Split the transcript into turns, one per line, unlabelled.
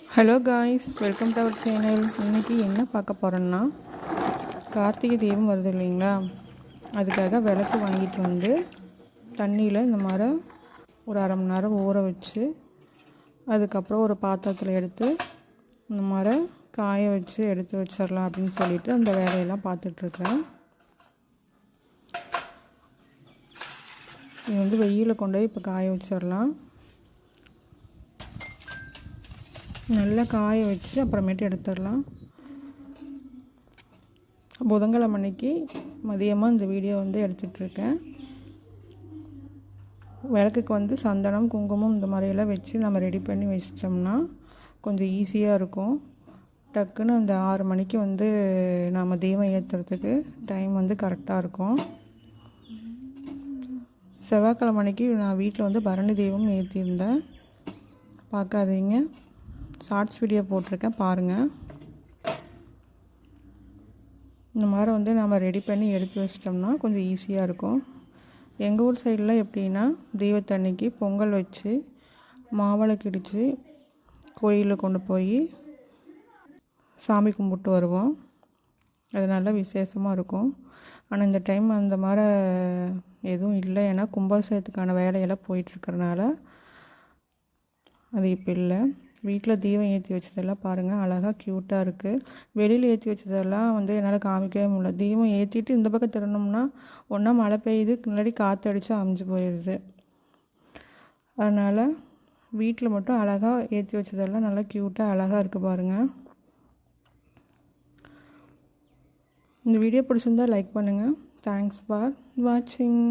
Hello guys, welcome to our channel. இன்றைக்கி என்ன பார்க்க போகிறோன்னா, கார்த்திகை தீபம் வருது இல்லைங்களா, அதுக்காக விளக்கு வாங்கிட்டு வந்து தண்ணியில் இந்த மாதிரி ஒரு அரை மணி நேரம் ஊற வச்சு, அதுக்கப்புறம் ஒரு பாத்திரத்தில் எடுத்து இந்த மாதிரி காய வச்சு எடுத்து வச்சிடலாம் அப்படின்னு சொல்லிட்டு அந்த வேலையெல்லாம் பார்த்துட்ருக்குறேன். இது வந்து வெயிலில் கொண்டு போய் இப்போ காய வச்சிடலாம். நல்லா காய வச்சு அப்புறமேட்டு எடுத்துடலாம். புதன்கிழமை அன்னைக்கு மதியமாக இந்த வீடியோ வந்து எடுத்துகிட்ருக்கேன். விளக்குக்கு வந்து சந்தனம், குங்குமம் இந்த மாதிரியெல்லாம் வச்சு நம்ம ரெடி பண்ணி வச்சிட்டோம்னா கொஞ்சம் ஈஸியாக இருக்கும். டக்குன்னு அந்த 6 மணிக்கு வந்து நம்ம தீபம் ஏற்றுறதுக்கு டைம் வந்து கரெக்டாக இருக்கும். செவ்வாய்க்கிழமை அன்னைக்கு நான் வீட்டில் வந்து பரணி தீபம் ஏற்றியிருந்தேன். பார்க்காதீங்க, ஷார்ட்ஸ் வீடியோ போட்டிருக்கேன், பாருங்கள். இந்த மாதிரி வந்து நம்ம ரெடி பண்ணி எடுத்து வச்சிட்டோம்னா கொஞ்சம் ஈஸியாக இருக்கும். எங்கள் ஊர் சைடில் எப்படின்னா, தீபத்தன்னைக்கு பொங்கல் வச்சு மாவிளக்கு இடித்து கோயிலில் கொண்டு போய் சாமி கும்பிட்டு வருவோம். அது நல்லா விசேஷமாக இருக்கும். ஆனால் இந்த டைம் அந்த மாதிரி எதுவும் இல்லை. ஏன்னா கும்பாபிஷேகத்துக்கான வேலையெல்லாம் போயிட்டுருக்கறனால அது இப்போ இல்லை. வீட்டில் தீபம் ஏற்றி வச்சதெல்லாம் பாருங்கள், அழகாக க்யூட்டாக இருக்குது. வெளியில் ஏற்றி வச்சதெல்லாம் வந்து என்னால் காமிக்கவே முடியல. தீபம் ஏற்றிட்டு இந்த பக்கம் திரும்பினோம்னா ஒன்றா மழை பெய்யுது, முன்னாடி காற்று அடித்து அமுஞ்சு போயிடுது. அதனால் வீட்டில் மட்டும் அழகாக ஏற்றி வச்சதெல்லாம் நல்லா க்யூட்டாக அழகாக இருக்குது பாருங்கள். இந்த வீடியோ பிடிச்சிருந்தால் லைக் பண்ணுங்கள். தேங்க்ஸ் ஃபார் வாட்சிங்.